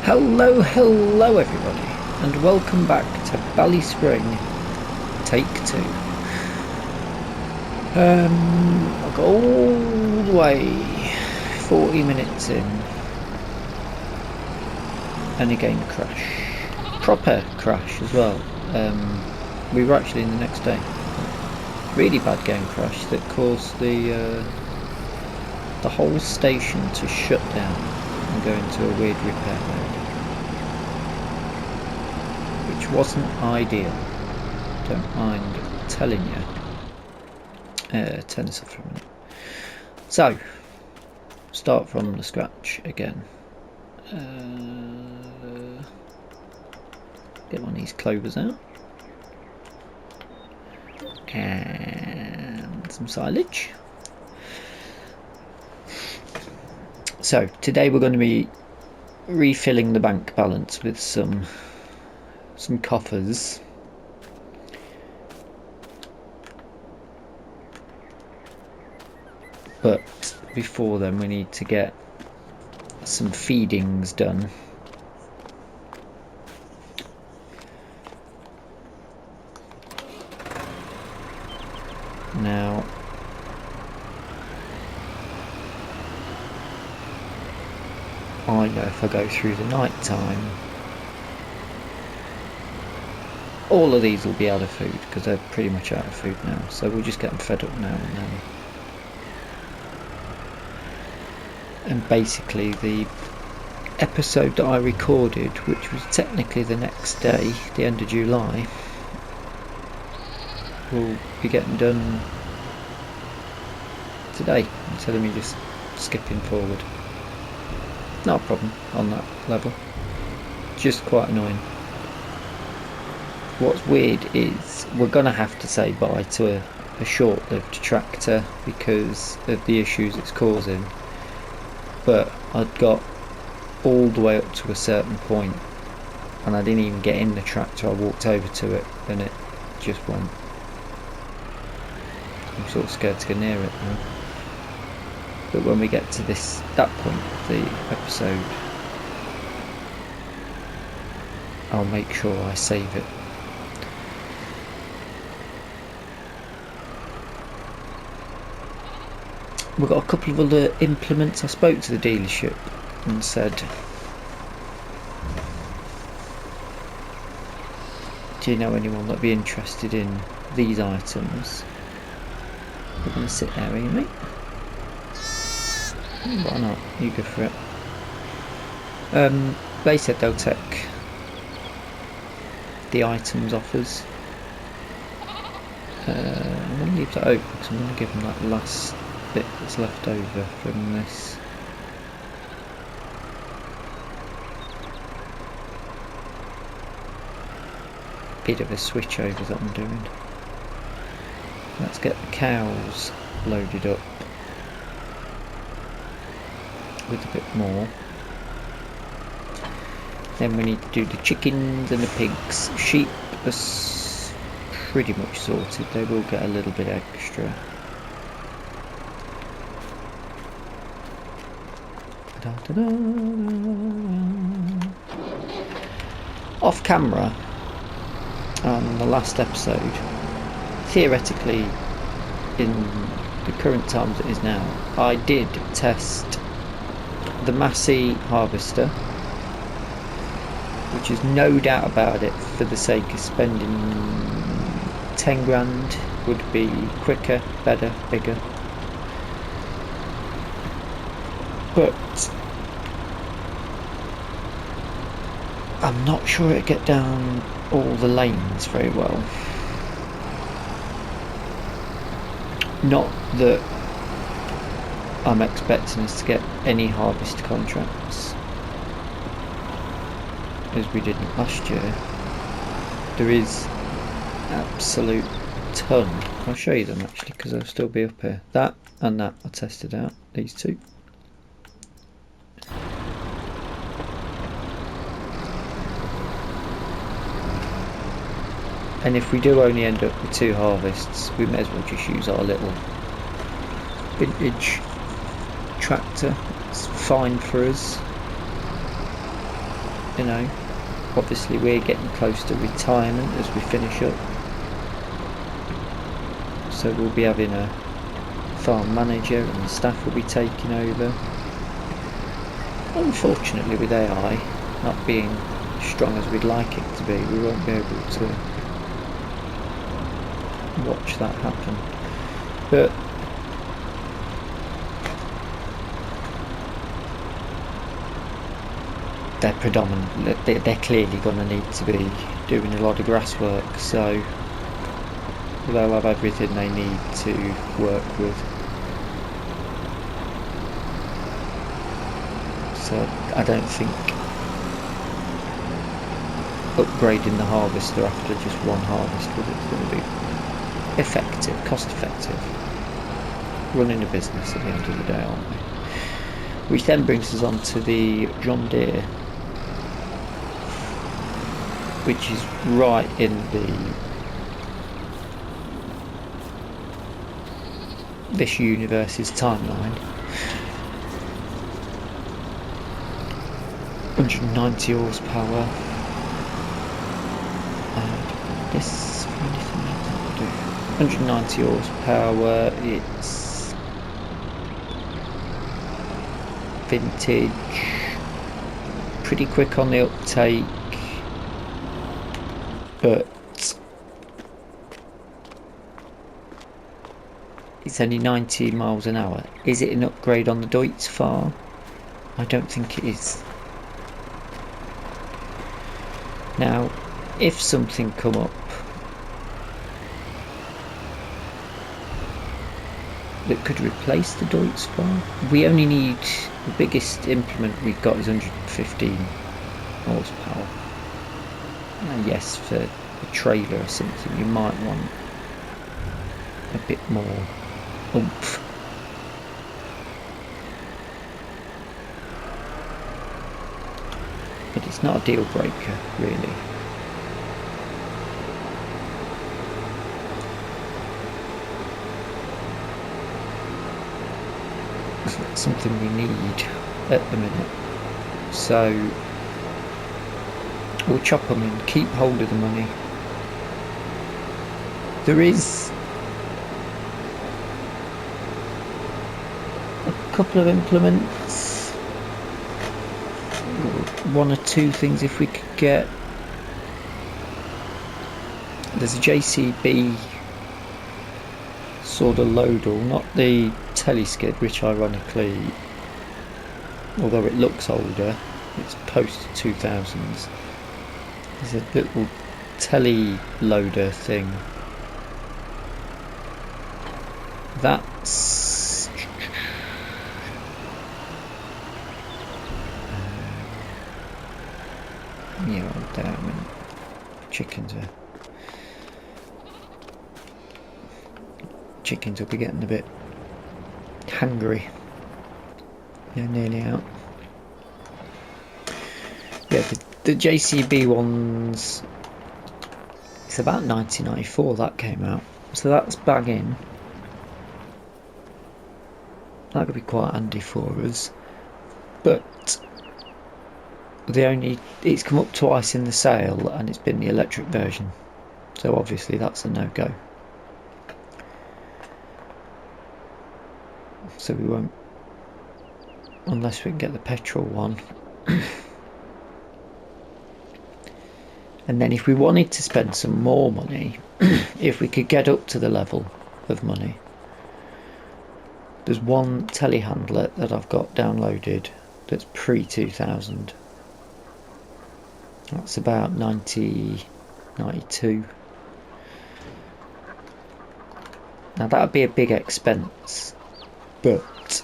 Hello everybody, and welcome back to BallySpring Take 2. I got all the way 40 minutes in, and a game crash. Proper crash as well. We were actually in the next day. Really bad game crash that caused the whole station to shut down and go into a weird repair mode, which wasn't ideal, don't mind telling you. Turn this off for a minute. So, start from the scratch again. Get one of these clovers out. And some silage. So today we're going to be refilling the bank balance with some coffers. But before then we need to get some feedings done. Now I know if I go through the night time, all of these will be out of food because they're pretty much out of food now, so we'll just get them fed up now and then. And basically the episode that I recorded, which was technically the next day, the end of July, will be getting done today instead of me just skipping forward. Not a problem on that level, just quite annoying. What's weird is we're gonna have to say bye to a short-lived tractor because of the issues it's causing, but I'd got all the way up to a certain point and I didn't even get in the tractor. I walked over to it and it just went. I'm sort of scared to go near it now. But when we get to that point of the episode, I'll make sure I save it. We've got a couple of other implements. I spoke to the dealership and said, do you know anyone that'd be interested in these items? We're going to sit there, are you, mate? Why not? You go for it. They said they'll take the items offers. I'm going to leave that open because I'm going to give them that last bit that's left over from this. Bit of a switch over that I'm doing. Let's get the cows loaded up with a bit more. Then we need to do the chickens and the pigs. Sheep are pretty much sorted. They will get a little bit extra. Off camera on the last episode, theoretically in the current times it is now, I did test the Massey harvester, which is no doubt about it, for the sake of spending 10 grand, would be quicker, better, bigger. But I'm not sure it'd get down all the lanes very well. Not that I'm expecting us to get any harvest contracts as we didn't last year. There is absolute ton. I'll show you them actually because they'll still be up here. That and that I tested out, these two. And if we do only end up with 2 harvests, we may as well just use our little vintage tractor. It's fine for us. you know, obviously we're getting close to retirement as we finish up, so we'll be having a farm manager and the staff will be taking over. Unfortunately, with AI not being as strong as we'd like it to be, we won't be able to watch that happen. But they're clearly going to need to be doing a lot of grass work, so they'll have everything they need to work with. So I don't think upgrading the harvester after just one harvest is going to be effective, cost effective. Running a business at the end of the day, aren't we? Which then brings us on to the John Deere, which is right in this universe's timeline. 190 horsepower. This 190 horsepower. It's vintage. Pretty quick on the uptake, but it's only 90 miles an hour. Is it an upgrade on the Deutz farm? I don't think it is. Now, if something come up that could replace the Deutz farm, we only need, the biggest implement we've got is 115 horsepower. And yes, for a trailer or something, you might want a bit more oomph. But it's not a deal breaker, really. It's not something we need at the minute. So we'll chop them in, keep hold of the money. There is a couple of implements, one or two things if we could get. There's a JCB sort of loader, not the teleskid, which ironically, although it looks older, it's post 2000s. There's a little telly loader thing. That's yeah, damn, chickens will be getting a bit hungry. They're nearly out. Yeah, the JCB ones, it's about 1994 that came out, so that's bagging. That could be quite handy for us, but it's come up twice in the sale and it's been the electric version, so obviously that's a no-go. So we won't, unless we can get the petrol one. And then if we wanted to spend some more money, if we could get up to the level of money, there's one telehandler that I've got downloaded that's pre-2000. That's about 92. Now that would be a big expense, but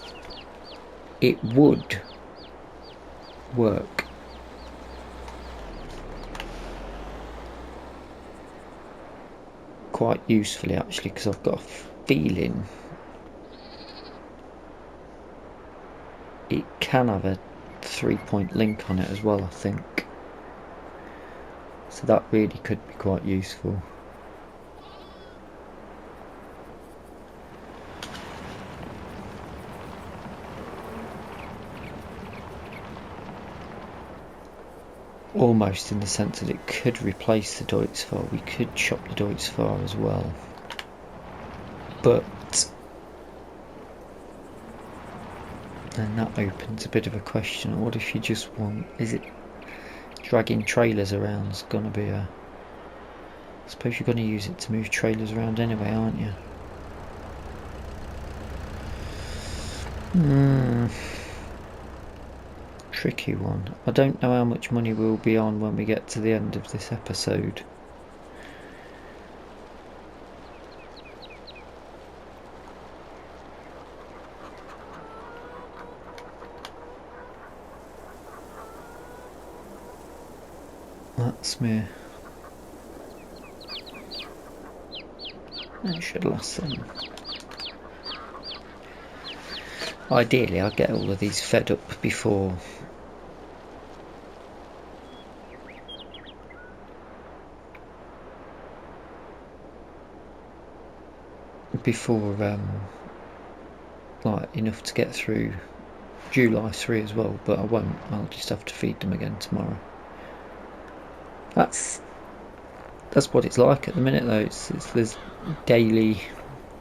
it would work. Quite usefully actually, because I've got a feeling it can have a 3-point link on it as well, I think. So that really could be quite useful. almost in the sense that it could replace the Deutz-Fahr. We could chop the Deutz-Fahr as well, but then that opens a bit of a question. What if you just want, is it dragging trailers around is going to be a, I suppose you're going to use it to move trailers around anyway, aren't you? Tricky one. I don't know how much money we'll be on when we get to the end of this episode. That's me. That should last then. Ideally, I'd get all of these fed up before like enough to get through July 3 as well, but I won't. I'll just have to feed them again tomorrow. That's what it's like at the minute though. There's daily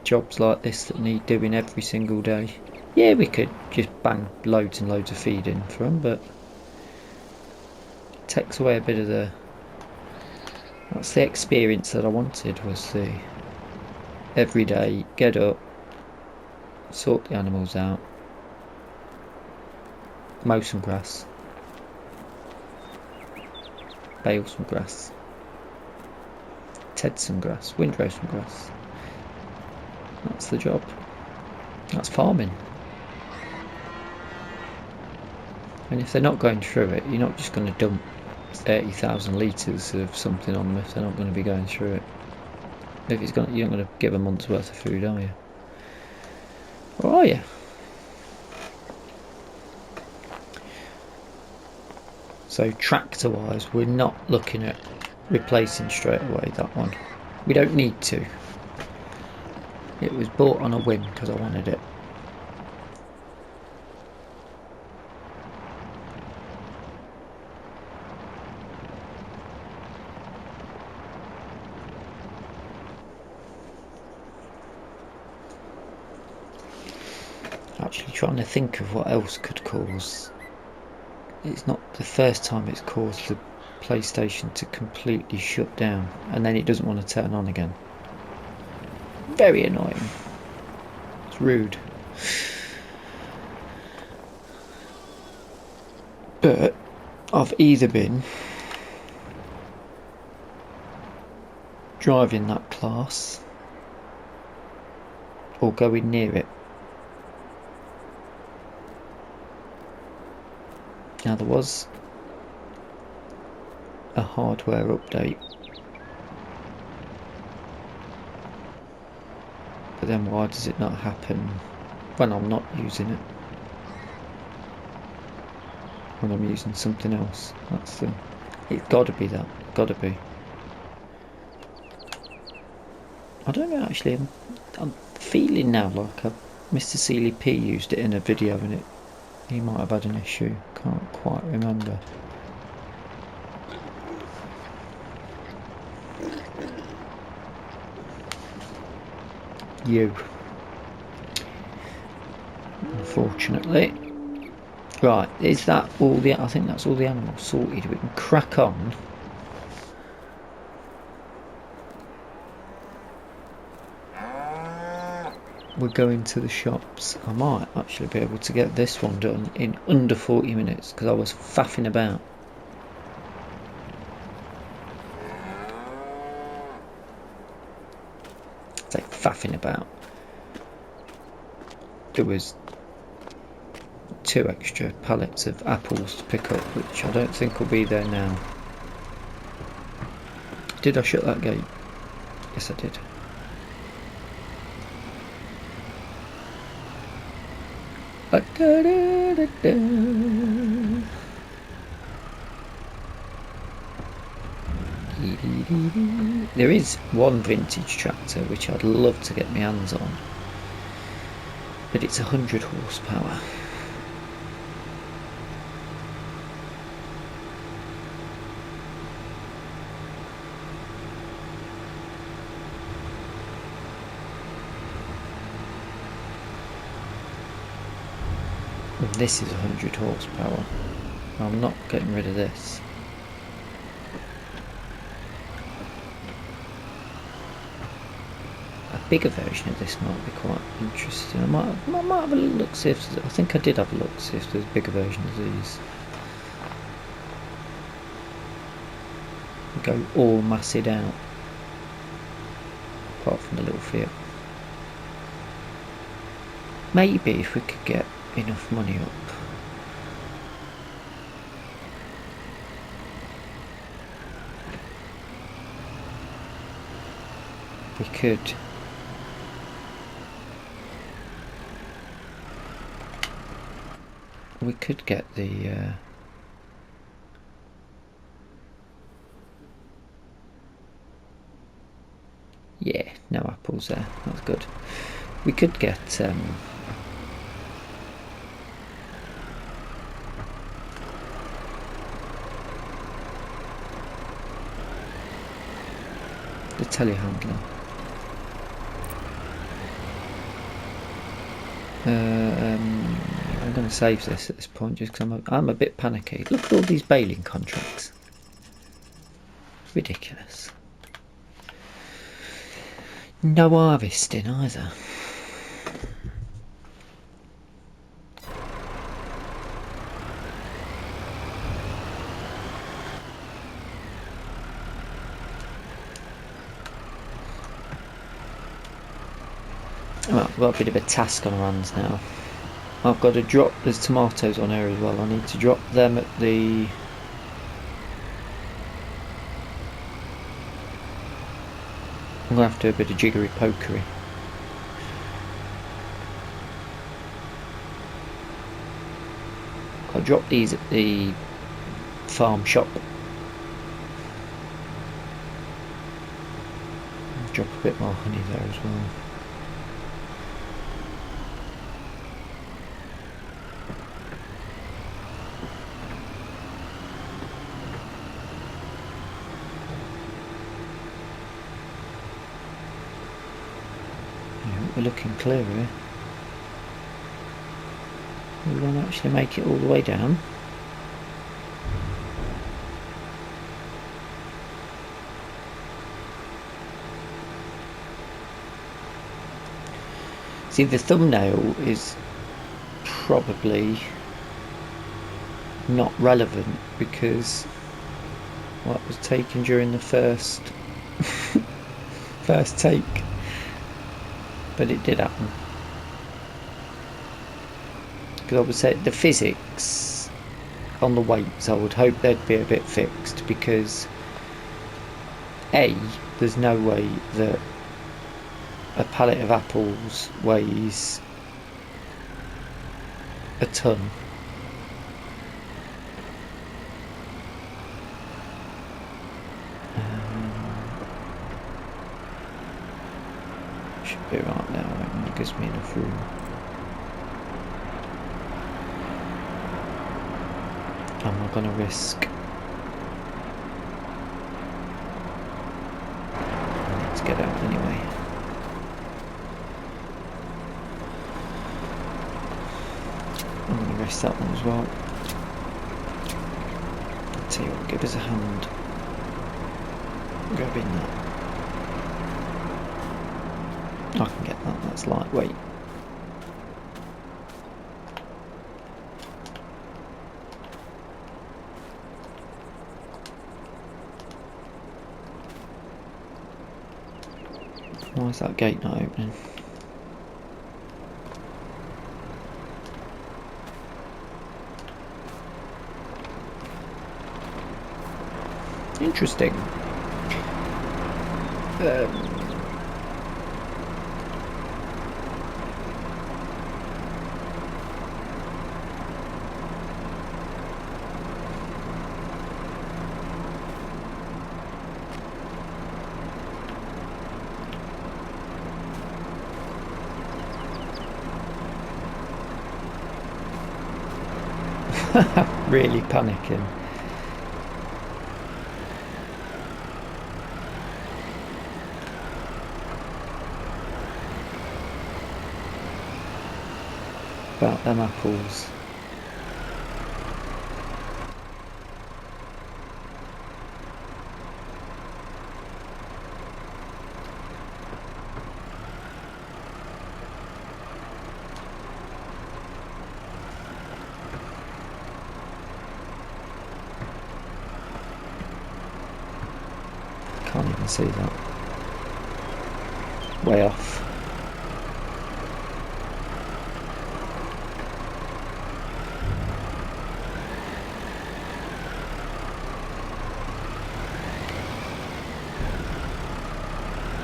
jobs like this that need doing every single day. Yeah, we could just bang loads and loads of feed in for them, but it takes away a bit of the, that's the experience that I wanted, was the every day get up, sort the animals out, mow some grass, bale some grass, ted some grass, windrow some grass. That's the job. That's farming. And if they're not going through it, you're not just going to dump 30,000 litres of something on them if they're not going to be going through it. If it's going, you're not going to give a month's worth of food, are you? Or are you? So tractor wise, we're not looking at replacing straight away that one. We don't need to. It was bought on a whim because I wanted it. Actually trying to think of what else could cause. It's not the first time it's caused the PlayStation to completely shut down and then it doesn't want to turn on again. Very annoying. It's rude. But I've either been driving that class or going near it. Now there was a hardware update, but then why does it not happen when I'm not using it? When I'm using something else? That's the. It's got to be that. Got to be. I don't know actually. I'm feeling now like Mr. Seeley P used it in a video and he might have had an issue. Can't quite remember. Unfortunately. Right, is that all the, I think that's all the animals sorted. We can crack on. We're going to the shops. I might actually be able to get this one done in under 40 minutes because I was faffing about. Say faffing about. There was 2 extra pallets of apples to pick up, which I don't think will be there now. Did I shut that gate? Yes, I did. There is one vintage tractor which I'd love to get my hands on, but it's 100 horsepower. This is 100 horsepower. I'm not getting rid of this. A bigger version of this might be quite interesting. I might have a little look, see if I think I did have a look, see if there's a bigger version of these. Go all massed out, apart from the little Fiat. Maybe if we could get enough money up. We could get the yeah, no apples there, that's good. We could get the telehandler. I'm going to save this at this point just because I'm a bit panicky. Look at all these baling contracts. Ridiculous. No harvesting either. Well, we've got a bit of a task on our hands now. I've got to drop, there's tomatoes on here as well, I need to drop them at the I'm going to have to do a bit of jiggery pokery. I'll drop these at the farm shop. Drop a bit more honey there as well. We're looking clear here. We won't actually make it all the way down. See, the thumbnail is probably not relevant because what was taken during the first take. But it did happen. Because I would say the physics on the weights, I would hope they'd be a bit fixed because A, there's no way that a pallet of apples weighs a ton. Should be right now, I reckon. It gives me enough room. Am I going to risk? Let's get out anyway. I'm going to risk that one as well. I'll tell you what, give us a hand grabbing that. I can get that, that's lightweight. Why is that gate not opening? Interesting. Really panicking. About them apples. Can't even see that. Way off.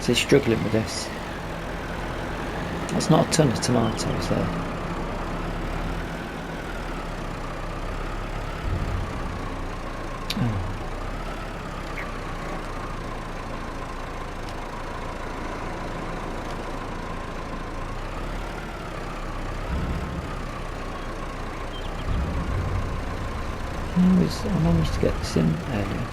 So he's struggling with this. That's not a ton of tomatoes there. Oh. I managed to get this in earlier.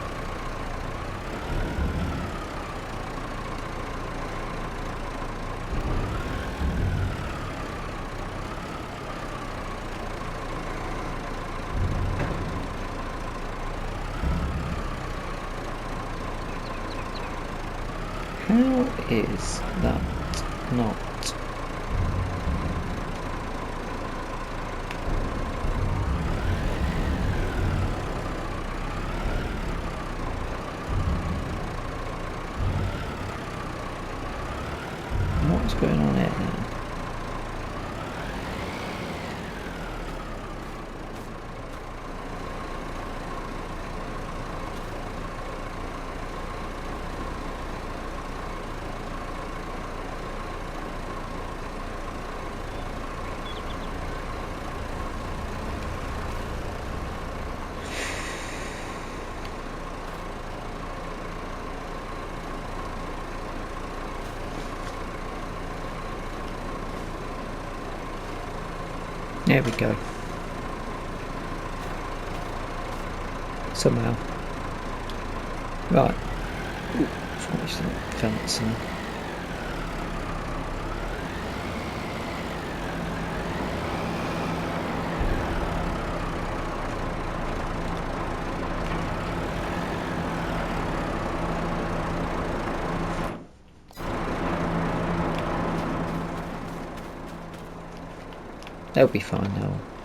How is that not? What's going on here now? There we go. Somehow. Right. Ooh, finish that fencing. They'll be fine.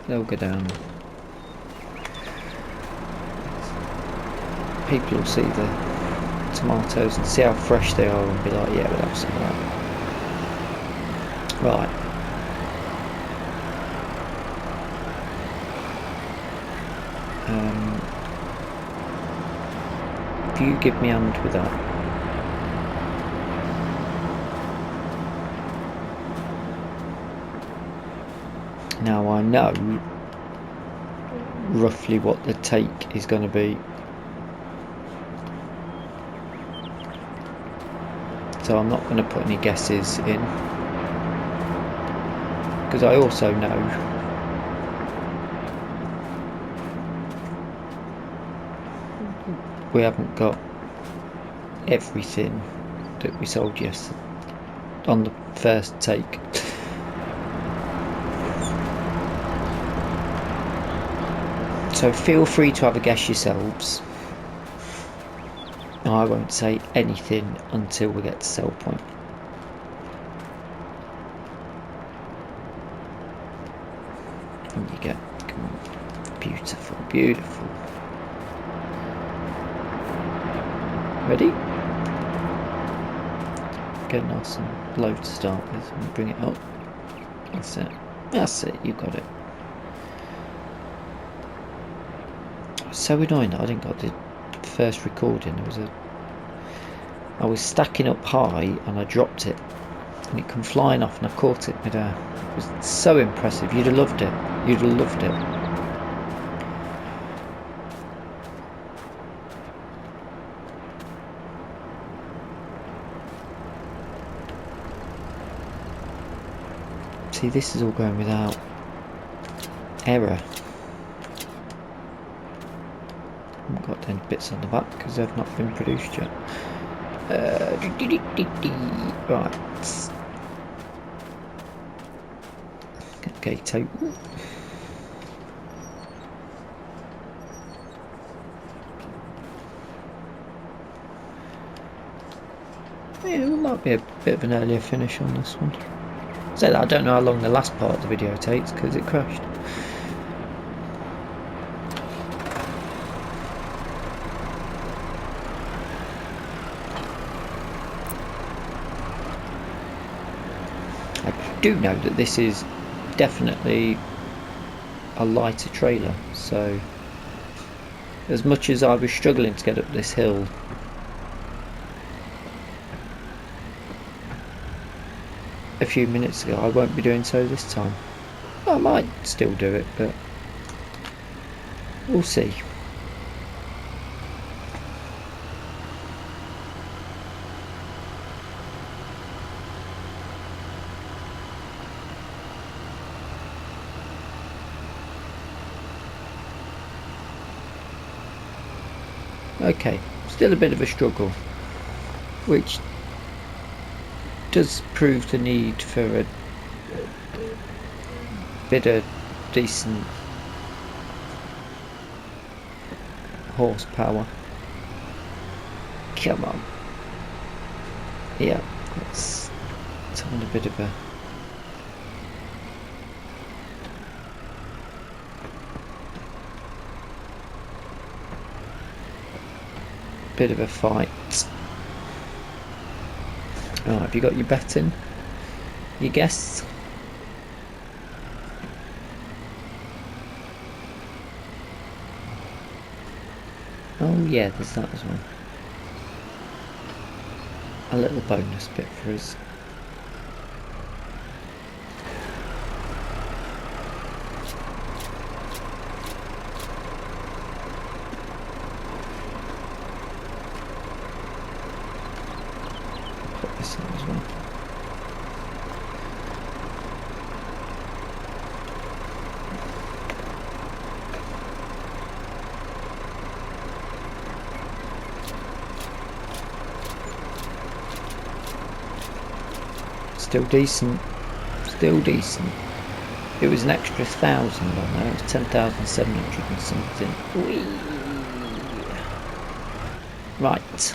They'll go down. People will see the tomatoes and see how fresh they are and be like, yeah, we'll have some of that. Right. If you give me a hand with that. Now I know roughly what the take is going to be, so I'm not going to put any guesses in, because I also know we haven't got everything that we sold yesterday on the first take. So feel free to have a guess yourselves. I won't say anything until we get to sell point. And you get, come on, beautiful, beautiful. Ready? Get nice and low to start with and bring it up. That's it. That's it, you got it. So annoying that I didn't get the first recording. I was stacking up high and I dropped it and it come flying off and I caught it midair. It was so impressive. You'd have loved it. You'd have loved it. See, this is all going without error. I've got 10 bits on the back because they've not been produced yet. Right. Get gate out. Yeah, it might be a bit of an earlier finish on this one. So I don't know how long the last part of the video takes because it crashed. do know that this is definitely a lighter trailer, so as much as I was struggling to get up this hill a few minutes ago, I won't be doing so this time. I might still do it, but we'll see. Okay, still a bit of a struggle, which does prove the need for a bit of decent horsepower. Come on. Yeah, let's find a bit of a fight. Alright, have you got your bet in? You guess? Oh yeah, there's that as well. A little bonus bit for us. Put this in as well. Still decent. Still decent. It was an extra 1,000 on there. It was 10,700 and something. Whee! Right.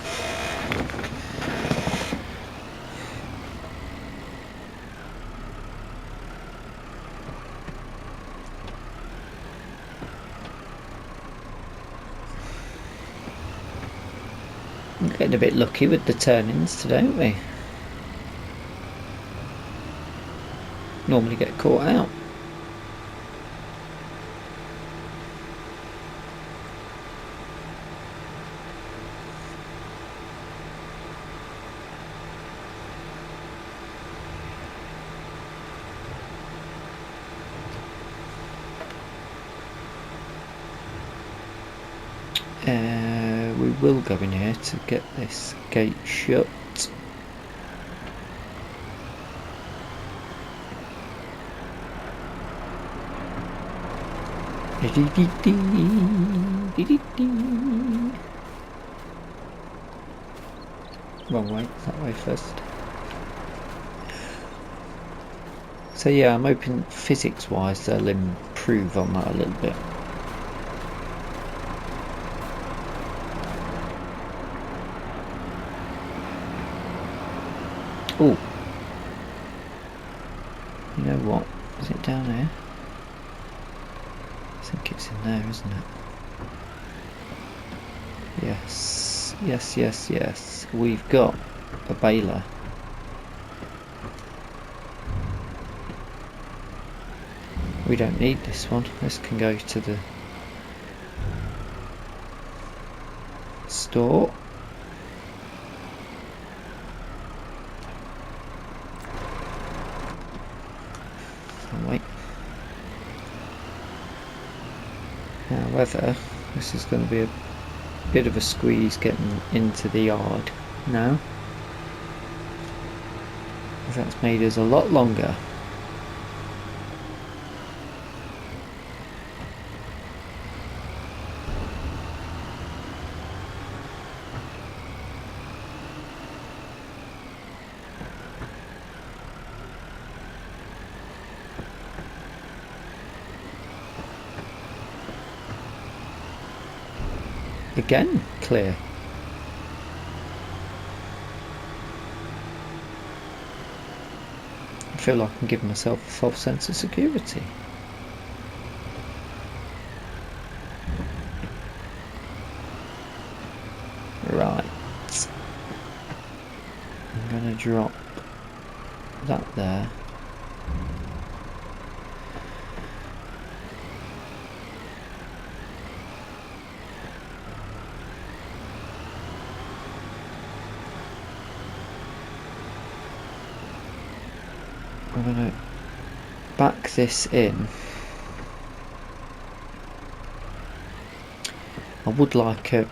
We're getting a bit lucky with the turn-ins today, aren't we? Normally get caught out. We will go in here to get this gate shut. Wrong way, that way first. So yeah, I'm hoping physics wise they'll improve on that a little bit. Oh, you know what? Is it down there? I think it's in there, isn't it? Yes, yes, yes, yes. We've got a baler. We don't need this one. This can go to the store. Oh, wait. However, this is going to be a bit of a squeeze getting into the yard now. That's made us a lot longer. Again, clear. I feel like I'm giving myself a false sense of security. Right. I'm going to drop that there. I'm going to back this in. I would like a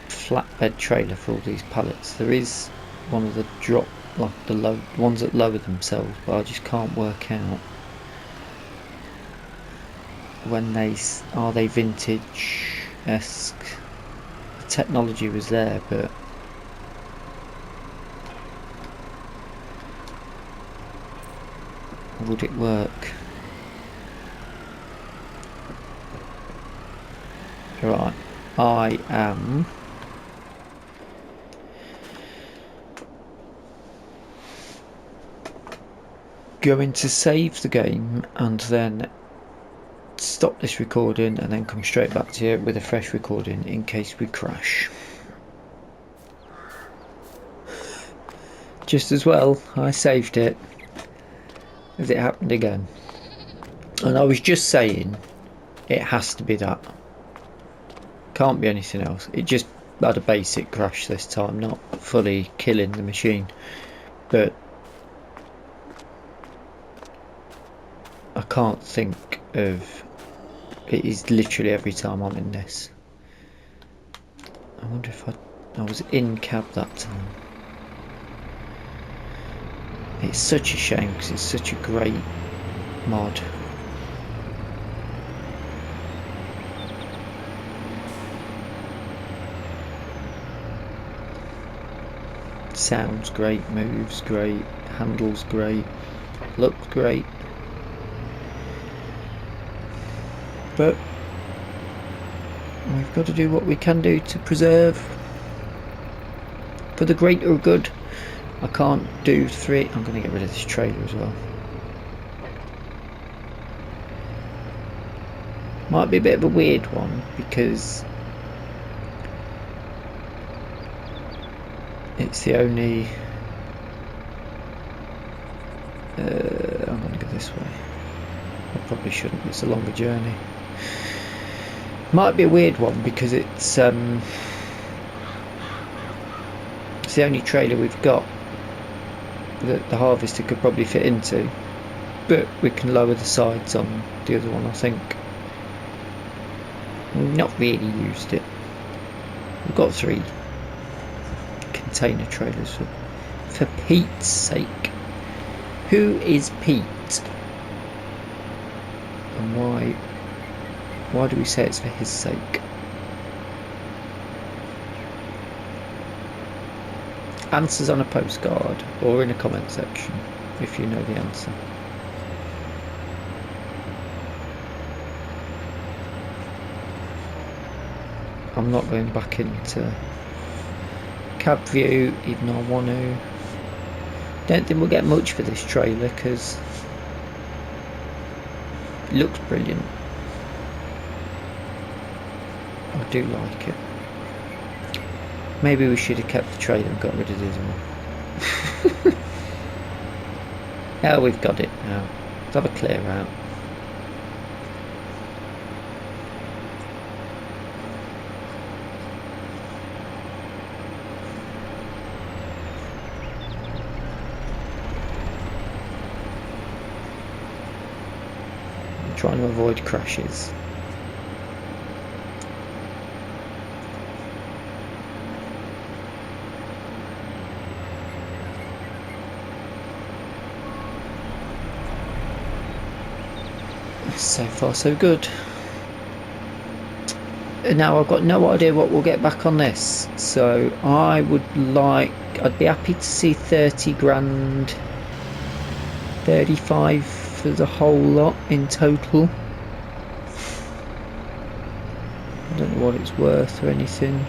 flatbed trailer for all these pallets. There is one of the drop, like the low ones that lower themselves, but I just can't work out when are they vintage-esque. The technology was there, but would it work? Right, I am going to save the game and then stop this recording and then come straight back to you with a fresh recording in case we crash. Just as well, I saved it as it happened again. And I was just saying, it has to be that. Can't be anything else. It just had a basic crash this time, not fully killing the machine. But I can't think of... It is literally every time I'm in this. I wonder if I was in cab that time. It's such a shame because it's such a great mod. Sounds great, moves great, handles great, looks great. But we've got to do what we can do to preserve for the greater good. I can't do 3. I'm going to get rid of this trailer as well. Might be a bit of a weird one because it's the only... I'm going to go this way. I probably shouldn't, it's a longer journey. Might be a weird one because it's the only trailer we've got that the harvester could probably fit into, but we can lower the sides on the other one. I think we've not really used it. We've got 3 container trailers for Pete's sake. Who is Pete? And why do we say it's for his sake? Answers on a postcard or in a comment section if you know the answer. I'm not going back into cab view even though I want to. Don't think we'll get much for this trailer because it looks brilliant. I do like it. Maybe we should have kept the trailer and got rid of the other one. Oh, we've got it now. Let's have a clear out. I'm trying to avoid crashes. So far so good. Now I've got no idea what we'll get back on this, so I'd be happy to see 30 grand, 35 for the whole lot in total. I don't know what it's worth or anything.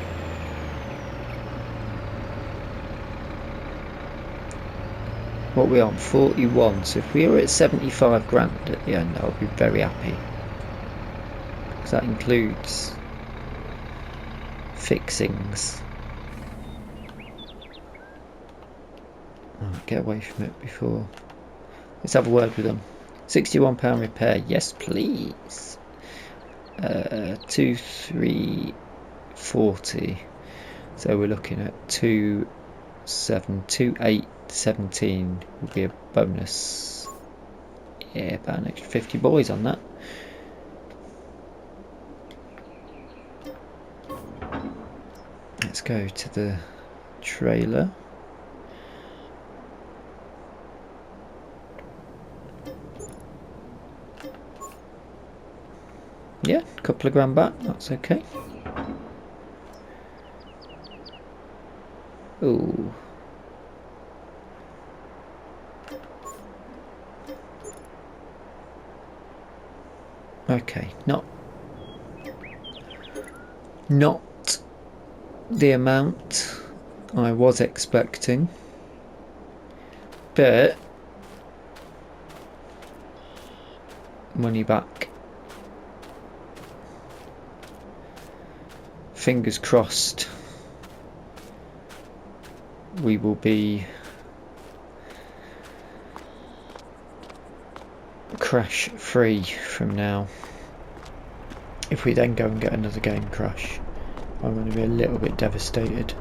What we on 41, so if we were at 75 grand at the end I would be very happy, because that includes fixings. Right, get away from it before. Let's have a word with them. £61 repair, yes please. 2340, so we're looking at 272817 would be a bonus. Yeah, about an extra 50 boys on that. Let's go to the trailer. Yeah, a couple of grand back, that's okay. Ooh. Okay, not the amount I was expecting, but money back. Fingers crossed we will be crash free from now. If we then go and get another game crash, I'm going to be a little bit devastated.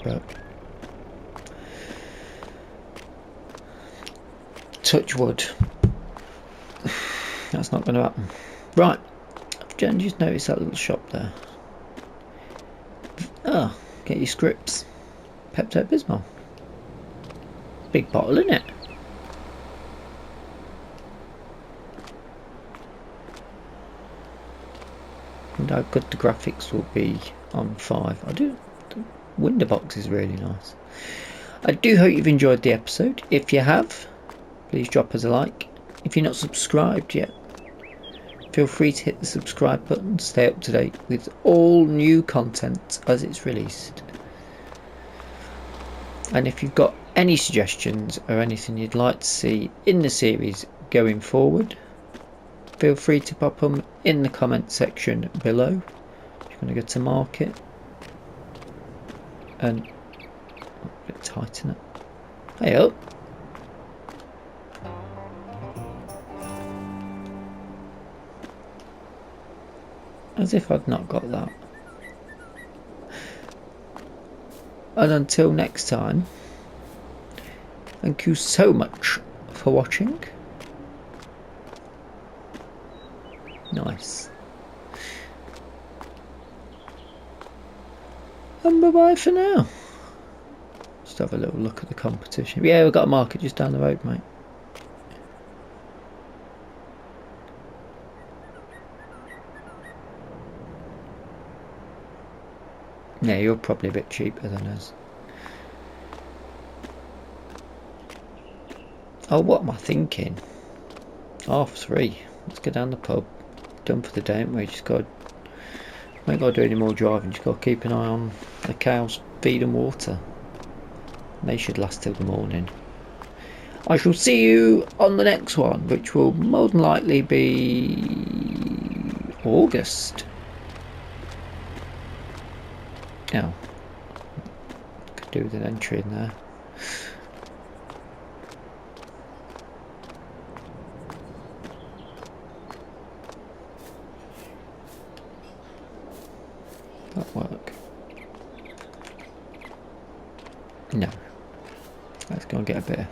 But touch wood, that's not going to happen. Right, I've just noticed that little shop there. Oh, get your scripts. Pepto-Bismol. Big bottle, isn't it? And how good the graphics will be on 5. The window box is really nice. I do hope you've enjoyed the episode. If you have, please drop us a like. If you're not subscribed yet, feel free to hit the subscribe button to stay up to date with all new content as it's released. And if you've got any suggestions or anything you'd like to see in the series going forward, feel free to pop them in the comment section below. You're going to go to market and a bit tighten it. Hey up. As if I'd not got that. And until next time, thank you so much for watching. Nice. And bye bye for now. Just have a little look at the competition. Yeah, we've got a market just down the road, mate. Yeah, you're probably a bit cheaper than us. Oh, what am I thinking? 3:30. Let's go down the pub. Done for the day, ain't we? Just got. We ain't got to do any more driving. Just got to keep an eye on the cows, feed and water. They should last till the morning. I shall see you on the next one, which will more than likely be August. Oh, could do with an entry in there. That work? No. Let's go and get a beer.